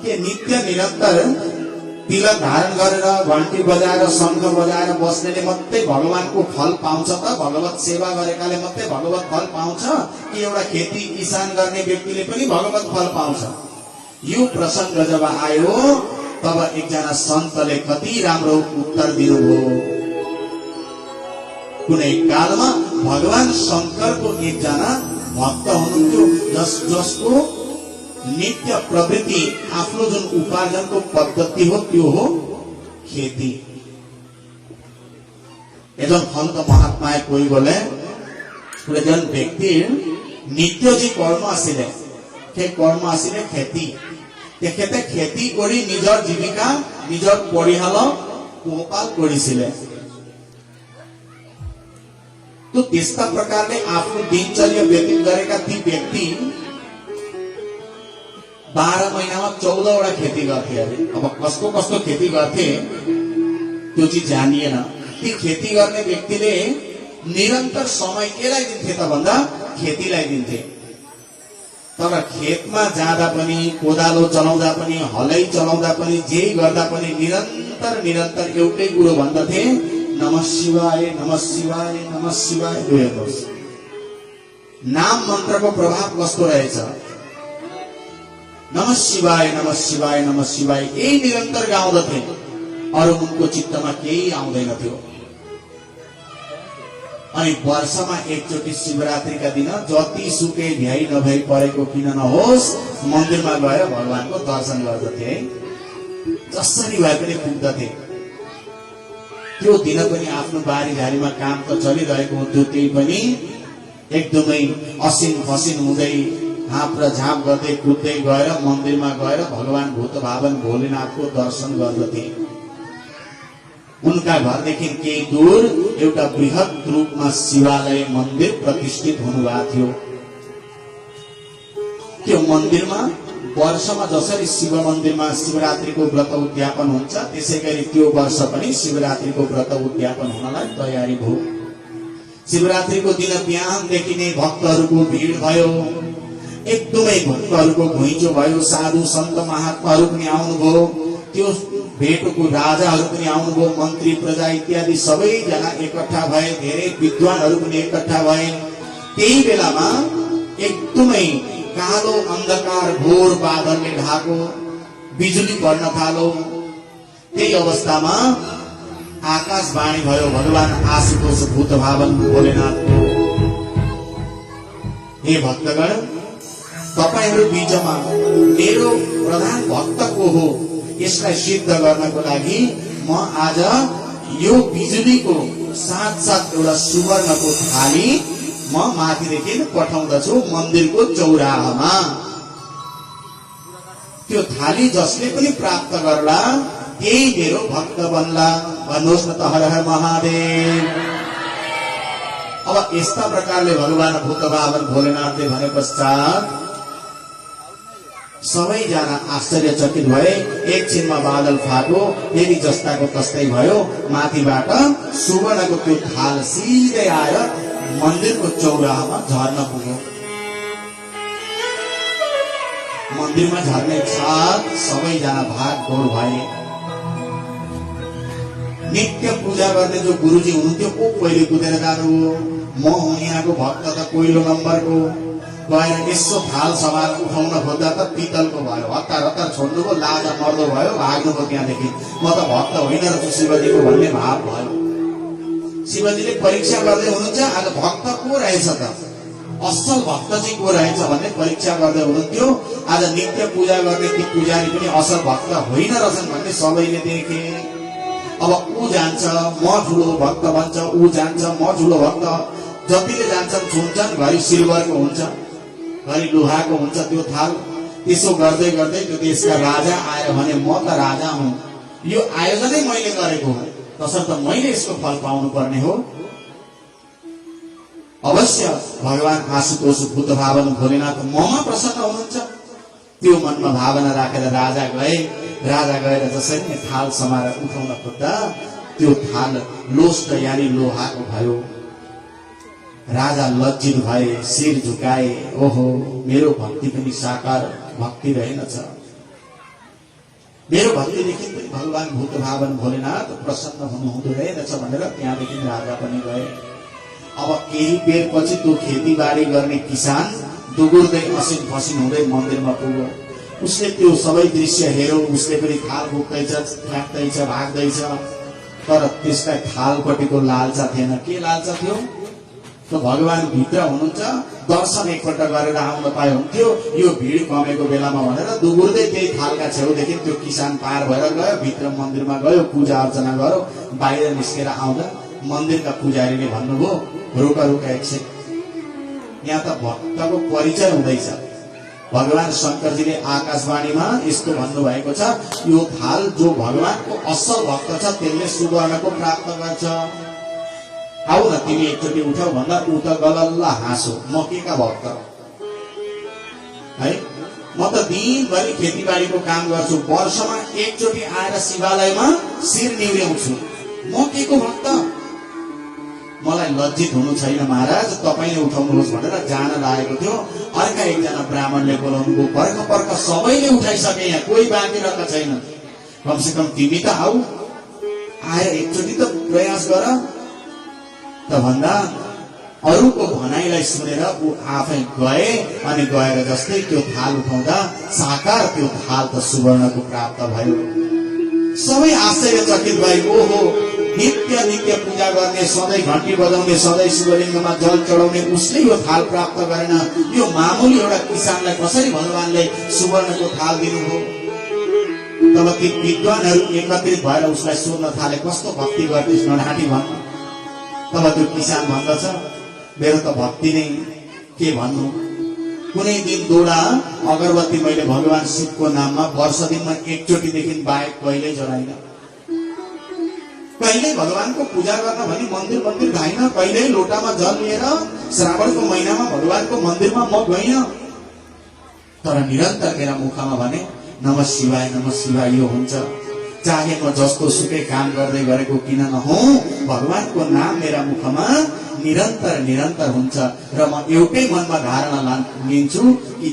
के नित्य निरन्तर तिलक धारण गरेर घण्टी बजाएर शङ्ख बजाएर बस्नेले मात्रै भगवानको फल पाउँछ त? भगवत सेवा गरेकाले मात्रै भगवत फल पाउँछ कि एउटा खेती किसान गर्ने व्यक्तिले पनि भगवत फल पाउँछ? यो प्रसङ्ग जब आयो तब एकजना सन्तले कति राम्रो उत्तर दिनुभयो। कुनै कालमा भगवान शङ्करको एकजना भक्त हुनुहुन्थ्यो जसको नित्य प्रवृत्ति आफ्नो जुन उपार्जनको पद्धति हो त्यो हो खेती। এজন সন্ত মহাত্মাই কৈ গলে এজন ব্যক্তিৰ নিত্য যি কৰ্ম আছিলে সেই কৰ্ম আছিলে খেতি। তেখেতে খেতি কৰি নিজৰ জীৱিকা নিজৰ পৰিয়ালক পোহপাল কৰিছিলে। तो त्यस्ता प्रकारले आफ्नो दिनचर्या व्यतीत गरेका ती व्यक्ति 12 महिनामा 14 वटा खेती गर्थे अरे। अब कसको कस्तो खेती गर्थे त्यो चाहिँ जानिएन। ती खेती गर्ने व्यक्तिले निरन्तर समय केलाई दिन्थे त भन्दा खेतीलाई दिन्थे। तर खेतमा जाँदा पनि कोदालो चलाउँदा पनि हलै चलाउँदा पनि जे गर्दा पनि निरन्तर एउटै कुरो भन्दथे, नमः शिवाय नमः शिवाय नमः शिवाय। हेर्नुहोस् नाम मन्त्रको प्रभाव कस्तो रहेछ। नमः शिवाय नमः शिवाय नमः शिवाय यही निरन्तर गाउँदथे। अरु उनको चित्तमा केही आउँदैन थियो। अनि वर्षमा एकचोटि शिवरात्रिका दिन जति सुकै भ्याइ नभई परेको किन नहोस् मन्दिरमा गएर भगवानको दर्शन गर्दथे है। जसरी भए पनि पुग्दथे। त्यो दिन पनि आफ्नो बारीझारीमा काम त चलिरहेको हुन्थ्यो, त्यही पनि एकदमै असिन फसिन हुँदै हाँप र झाप गर्दै कुद्दै गएर मन्दिरमा गएर भगवान भूतभावन भोलेनाथको दर्शन गर्दथे। उनका घरदेखि केही दूर एउटा बृहत रूपमा शिवालय मन्दिर प्रतिष्ठित हुनुभएको थियो। त्यो मन्दिरमा वर्षमा जसरी शिव मन्दिरमा शिवरात्रिको व्रत उद्यापन हुन्छ त्यसैगरी त्यो वर्ष पनि शिवरात्रिको व्रत उद्यापन हुनलाई तयारी भयो। शिवरात्रिको दिन बिहानदेखि नै भक्तहरूको भिड भयो। एकदमै भक्तहरूको घुइँचो भयो। साधु सन्त महात्माहरू पनि आउनुभयो। त्यो भेटको राजाहरू पनि आउनुभयो। मन्त्री प्रजा इत्यादि सबैजना एकट्ठा भए। धेरै विद्वानहरू पनि एकट्ठा भए। त्यही बेलामा एकदमै कालो अन्धकार घोर बादलले ढाको बिजुली पर्न थालो। त्यही अवस्थामा आकाशवाणी भयो भगवान आशुतोष भूतभावन भोलेनाथको, हे भक्तगण तपाईहरु बीचमा मेरो प्रधान भक्त को हो यसलाई सिद्ध गर्नको लागि म आज यो बिजुलीको साथ एउटा सुवर्णको थाली म माथिदेखि पठाउँदछु मन्दिरको चौराहामा। त्यो थाली जसले पनि प्राप्त गर्ला त्यही मेरो भक्त बन्ला। भन्नुहोस् न त हर हर महादेव। अब यस्ता प्रकारले भगवान भूतभावन भोलेनाथले भने पश्चात सबैजना आश्चर्यचकित भए। एकछिनमा बादल फाट्यो। फेरि जस्ताको तस्तै भयो। माथिबाट सुवर्णको त्यो थाल सिधै आएर मन्दिरको चौराहामा झर्न पुग्यो। मन्दिरमा झर्ने साथ सबैजना भाग दौड भए। नित्य पूजा गर्ने जो गुरुजी हुनुहुन्थ्यो को पहिले कुदेर जानु। म हुँ यहाँको भक्त त पहिलो नम्बरको। गएर यसो थाल समार उठाउन खोज्दा त पितलको भयो। हतार हतार छोड्नुभयो। लाजा मर्दो भयो। भाग्नुभयो त्यहाँदेखि। म त भक्त होइन रहेछु शिवजीको भन्ने भाव भयो। शिवजीले परीक्षा गर्दै हुनुहुन्छ आज भक्त को रहेछ त, असल भक्त चाहिँ को रहेछ भन्ने परीक्षा गर्दै हुनुहुन्थ्यो। आज नित्य पूजा गर्ने ती पुजारी पनि असल भक्त होइन रहेछन् भन्ने सबैले देखे। अब ऊ जान्छ म ठुलो भक्त भन्छ, ऊ जान्छ म ठुलो भक्त। जतिले जान्छन् छुन्छन्। घरि सिल्भरको हुन्छ घरि लोहाको हुन्छ त्यो थाल। त्यसो गर्दै गर्दै त्यो देशका राजा आयो भने म त राजा हुँ, यो आयोजनै मैले गरेको हो, तसर्थ मैले यसको फल पाउनु पर्ने हो। अवश्य भगवान आशुतोष भूतभावन भोलेनाथ ममा प्रसन्न हुनुहुन्छ। त्यो मनमा भावना राखेर राजा गए। राजा गएर जसरी नै थाल समाएर उठाउन खोज्दा त्यो थाल लोष्ट यानी लोहाको भयो। राजा लज्जित भए, शिर झुकाए। ओहो मेरो भक्ति पनि साकार भक्ति रहेनछ। मेरो भक्तिदेखि पनि भगवान भूतभावन भोलेनाथ प्रसन्न हुनुहुँदो रहेछ भनेर त्यहाँदेखि राजा पनि गए। अब केही बेरपछि त्यो खेतीबारी गर्ने किसान दुगुर्दै असिन फसिन हुँदै मन्दिरमा पुग्यो। उसले त्यो सबै दृश्य हेर्यो। उसले पनि थाल बोक्दैछ, फ्याँक्दैछ, भाग्दैछ, तर त्यसलाई थालपट्टिको लालसा थिएन। के लालसा थियो? त भगवान भित्र हुनुहुन्छ, दर्शन एकपल्ट गरेर आउन पाए हुन्थ्यो, यो भिड कमेको बेलामा भनेर दुगुर्दै त्यही थालका छेउदेखि त्यो किसान पार भएर गयो, भित्र मन्दिरमा गयो, पूजा अर्चना गर्यो। बाहिर निस्केर आउँदा मन्दिरका पुजारीले भन्नुभयो, रुका रुका एकछिन, यहाँ त भक्तको परिचय हुँदैछ। भगवान शङ्करजीले आकाशवाणीमा यस्तो भन्नुभएको छ, यो थाल जो भगवानको असल भक्त छ त्यसले सुवर्णको प्राप्त गर्छ। आऊ न तिमी एकचोटि उठाउ भन्दा ऊ त गलल्ल हाँसो, म के का भक्त है, म त दिनभरि खेतीबारीको काम गर्छु, वर्षमा एकचोटि आएर शिवालयमा शिर निहुर्याउँछु, म के को भक्त? मलाई लज्जित हुनु छैन महाराज, तपाईले उठाउनुहोस् भनेर जान लागेको थियो। अर्का एकजना ब्राह्मणले बोलाउनुभयो, पर्ख पर्ख सबैले उठाइसके, यहाँ कोही बाँकी रहेको छैन, कमसेकम तिमी त आऊ, आएर एकचोटि त प्रयास गर। त भन्दा अरूको भनाइलाई सुनेर ऊ आफै गए अनि गएर जस्तै त्यो थाल उठाउँदा साकार त्यो थाल त सुवर्णको प्राप्त भयो। सबै आश्चर्यचकित भए, ओहो, नित्य नित्य पूजा गर्ने, सधैँ घन्टी बजाउने, सधैँ शिवलिङ्गमा जल चढाउने उसले यो थाल प्राप्त गरेन, यो मामुली एउटा किसानलाई कसरी भगवानले सुवर्णको थाल दिनुभयो? तब ती विद्वानहरू एकत्रित भएर उसलाई सोध्न थाले, कस्तो भक्ति गर्दैछ नढाँटी भन्नु। तब त्यो किसान भन्दछ, मेरो त भक्ति नै के भन्नु, कुनै दिन दोडा अगरबत्ती मैले भगवान शिवको नाममा वर्ष दिनमा एकचोटिदेखि बाहेक कहिल्यै जलाइन। कहिल्यै भगवानको पूजा गर्न भनी मन्दिर मन्दिर धाइन, कहिल्यै लोटामा जल लिएर श्रावणको महिनामा भगवानको मन्दिरमा म गइन, तर निरन्तर मेरा मुखमा भने नमः शिवाय यो हुन्छ। चाहे म जस्तो सुकै काम गर्दै गरेको किन नहौं, भगवानको नाम मेरा मुखमा निरन्तर निरन्तर हुन्छ र म एउटै मनमा धारणा लिन्छु कि